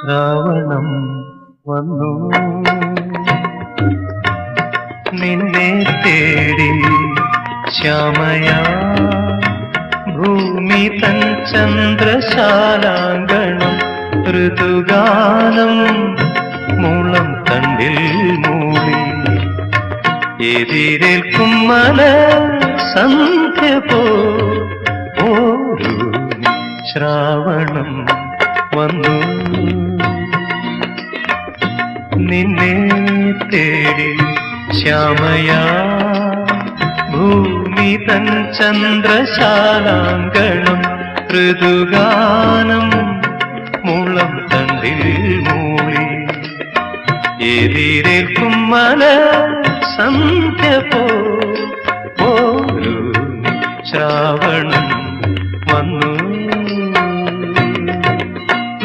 ശ്രാവണം വന്നു നിന്നെ തേടി ശ്യാമയാ ഭൂമി തൻ ചന്ദ്രശാലാങ്കണം ഋതുഗാനം മൂളം തണ്ടിൽ മൂളി എതിരേൽക്കും മല സന്ധ്യ പോരു ശ്രാവണം വന്നു നിന്നെ തേടി ശ്യാമയാ ഭൂമി തൻ ചന്ദ്രശാലാങ്കണം ഋതുഗാനം മൂളം തണ്ടിൽ മൂളി എതിരേൽക്കും മല സന്ധ്യ പോരു ശ്രാവണം